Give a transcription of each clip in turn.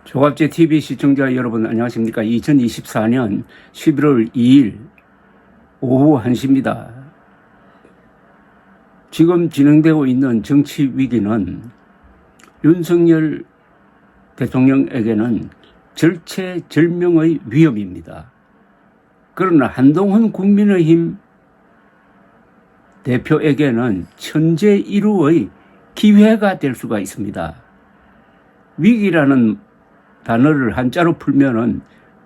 조갑제 TV 시청자 여러분 안녕하십니까. 2024년 11월 2일 오후 1시입니다. 지금 진행되고 있는 정치 위기는 윤석열 대통령에게는 절체절명의 위험입니다. 그러나 한동훈 국민의힘 대표에게는 천재일우의 기회가 될 수가 있습니다. 위기라는 단어를 한자로 풀면은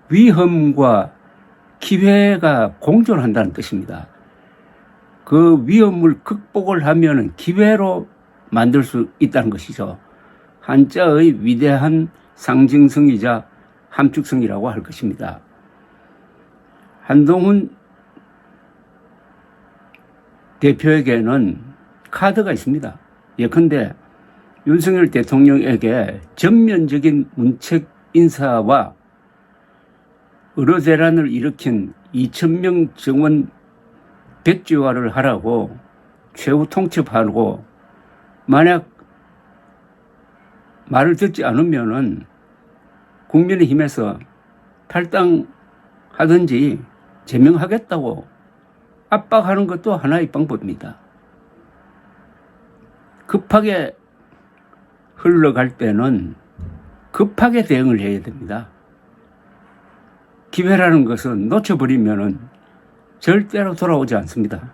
위험과 기회가 공존한다는 뜻입니다. 그 위험을 극복을 하면은 기회로 만들 수 있다는 것이죠. 한자의 위대한 상징성이자 함축성이라고 할 것입니다. 한동훈 대표에게는 카드가 있습니다. 예컨대 윤석열 대통령에게 전면적인 문책 인사와 의료대란을 일으킨 2,000명 정원 백지화를 하라고 최후 통첩하고, 만약 말을 듣지 않으면은 국민의힘에서 탈당하든지 제명하겠다고 압박하는 것도 하나의 방법입니다. 급하게 흘러갈 때는 급하게 대응을 해야 됩니다. 기회라는 것은 놓쳐버리면은 절대로 돌아오지 않습니다.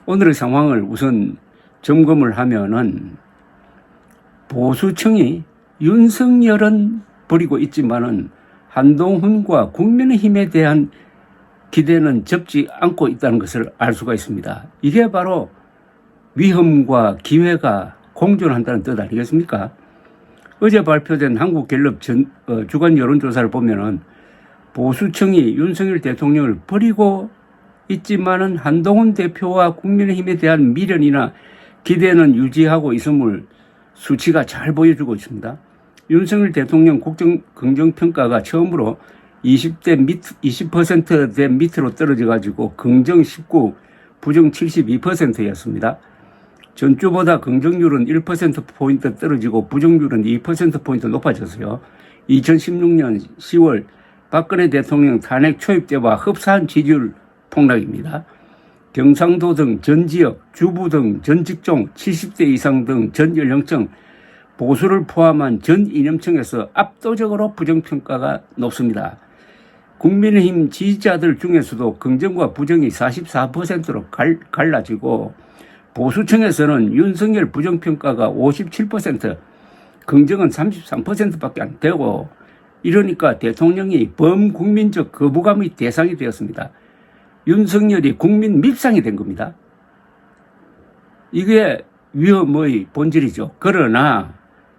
오늘의 상황을 우선 점검을 하면은 보수층이 윤석열은 버리고 있지만은 한동훈과 국민의힘에 대한 기대는 접지 않고 있다는 것을 알 수가 있습니다. 이게 바로 위험과 기회가 공존한다는 뜻 아니겠습니까? 어제 발표된 한국갤럽 주간 여론조사를 보면은 보수층이 윤석열 대통령을 버리고 있지만은 한동훈 대표와 국민의힘에 대한 미련이나 기대는 유지하고 있음을 수치가 잘 보여주고 있습니다. 윤석열 대통령 긍정평가가 처음으로 20%대 밑으로 떨어져가지고 긍정 19, 부정 72%였습니다. 전주보다 긍정률은 1%포인트 떨어지고 부정률은 2%포인트 높아졌어요. 2016년 10월 박근혜 대통령 탄핵 초입 때와 흡사한 지지율 폭락입니다. 경상도 등 전 지역, 주부 등 전 직종, 70대 이상 등 전 연령층, 보수를 포함한 전 이념층에서 압도적으로 부정평가가 높습니다. 국민의힘 지지자들 중에서도 긍정과 부정이 44%로 갈라지고, 보수층에서는 윤석열 부정평가가 57%, 긍정은 33%밖에 안 되고, 이러니까 대통령이 범국민적 거부감의 대상이 되었습니다. 윤석열이 국민 밉상이 된 겁니다. 이게 위험의 본질이죠. 그러나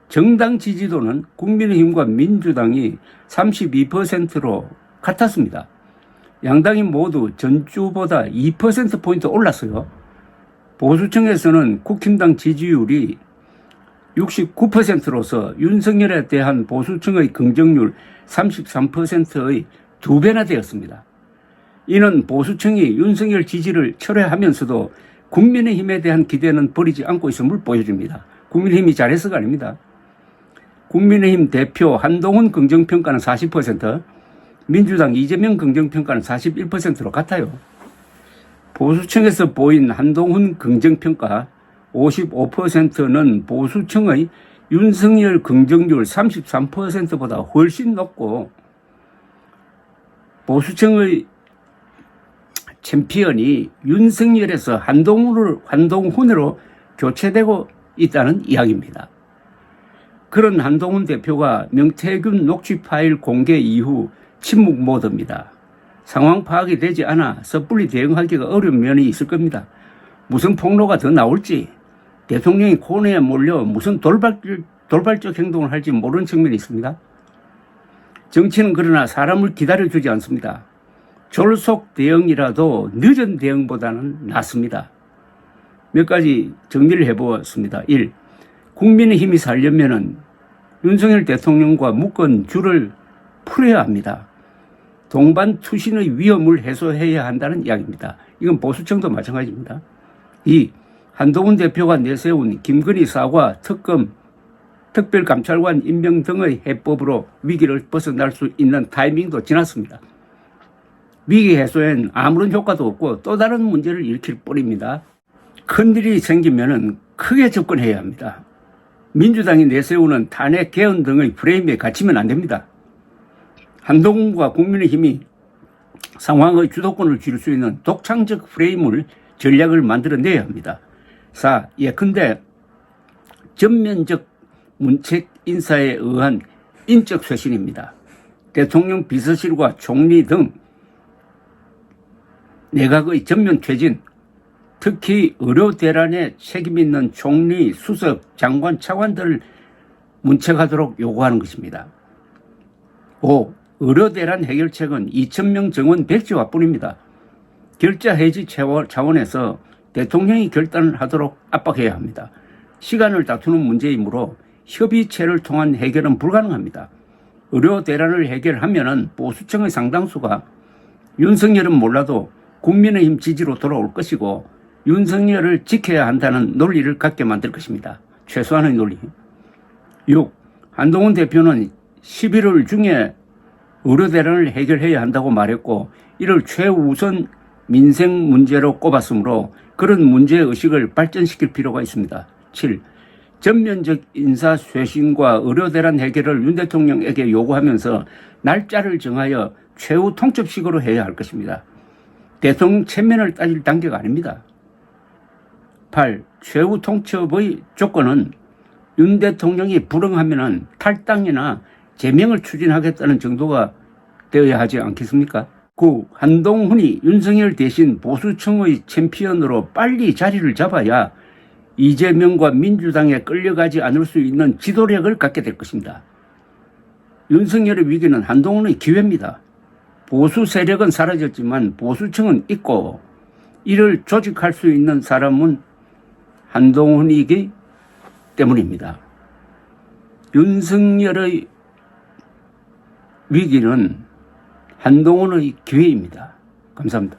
정당 지지도는 국민의힘과 민주당이 32%로 같았습니다. 양당이 모두 전주보다 2%포인트 올랐어요. 보수층에서는 국힘당 지지율이 69%로서 윤석열에 대한 보수층의 긍정률 33%의 2배나 되었습니다. 이는 보수층이 윤석열 지지를 철회하면서도 국민의힘에 대한 기대는 버리지 않고 있음을 보여줍니다. 국민의힘이 잘해서가 아닙니다. 국민의힘 대표 한동훈 긍정평가는 40%, 민주당 이재명 긍정평가는 41%로 같아요. 보수층에서 보인 한동훈 긍정평가 55%는 보수층의 윤석열 긍정률 33%보다 훨씬 높고, 보수층의 챔피언이 윤석열에서 한동훈으로 교체되고 있다는 이야기입니다. 그런 한동훈 대표가 명태균 녹취 파일 공개 이후 침묵 모드입니다. 상황 파악이 되지 않아 섣불리 대응하기가 어려운 면이 있을 겁니다. 무슨 폭로가 더 나올지, 대통령이 코너에 몰려 무슨 돌발적 행동을 할지 모르는 측면이 있습니다. 정치는 그러나 사람을 기다려주지 않습니다. 졸속 대응이라도 늦은 대응보다는 낫습니다. 몇 가지 정리를 해보았습니다. 1. 국민의힘이 살려면은 윤석열 대통령과 묶은 줄을 풀어야 합니다. 동반 투신의 위험을 해소해야 한다는 이야기입니다. 이건 보수층도 마찬가지입니다. 2. 한동훈 대표가 내세운 김건희 사과, 특검, 특별감찰관 임명 등의 해법으로 위기를 벗어날 수 있는 타이밍도 지났습니다. 위기 해소엔 아무런 효과도 없고 또 다른 문제를 일으킬 뿐입니다. 큰일이 생기면 크게 접근해야 합니다. 민주당이 내세우는 탄핵 개헌 등의 프레임에 갇히면 안 됩니다. 한동훈과 국민의힘이 상황의 주도권을 쥘 수 있는 독창적 프레임을 전략을 만들어내야 합니다. 4. 예컨대 전면적 문책 인사에 의한 인적 쇄신입니다. 대통령 비서실과 총리 등 내각의 전면 퇴진, 특히 의료 대란에 책임 있는 총리, 수석, 장관, 차관들을 문책하도록 요구하는 것입니다. 5. 의료 대란 해결책은 2,000명 정원 백지화뿐입니다. 결자 해지 차원에서 대통령이 결단을 하도록 압박해야 합니다. 시간을 다투는 문제이므로 협의체를 통한 해결은 불가능합니다. 의료 대란을 해결하면은 보수층의 상당수가 윤석열은 몰라도 국민의힘 지지로 돌아올 것이고 윤석열을 지켜야 한다는 논리를 갖게 만들 것입니다. 최소한의 논리. 6. 한동훈 대표는 11월 중에 의료 대란을 해결해야 한다고 말했고 이를 최우선 민생 문제로 꼽았으므로 그런 문제의식을 발전시킬 필요가 있습니다. 7. 전면적 인사 쇄신과 의료 대란 해결을 윤 대통령에게 요구하면서 날짜를 정하여 최후 통첩식으로 해야 할 것입니다. 대통령 체면을 따질 단계가 아닙니다. 8. 최후 통첩의 조건은 윤 대통령이 불응하면 탈당이나 제명을 추진하겠다는 정도가 되어야 하지 않겠습니까? 9. 한동훈이 윤석열 대신 보수층의 챔피언으로 빨리 자리를 잡아야 이재명과 민주당에 끌려가지 않을 수 있는 지도력을 갖게 될 것입니다. 윤석열의 위기는 한동훈의 기회입니다. 보수 세력은 사라졌지만 보수층은 있고 이를 조직할 수 있는 사람은 한동훈이기 때문입니다. 윤석열의 위기는 한동훈의 기회입니다. 감사합니다.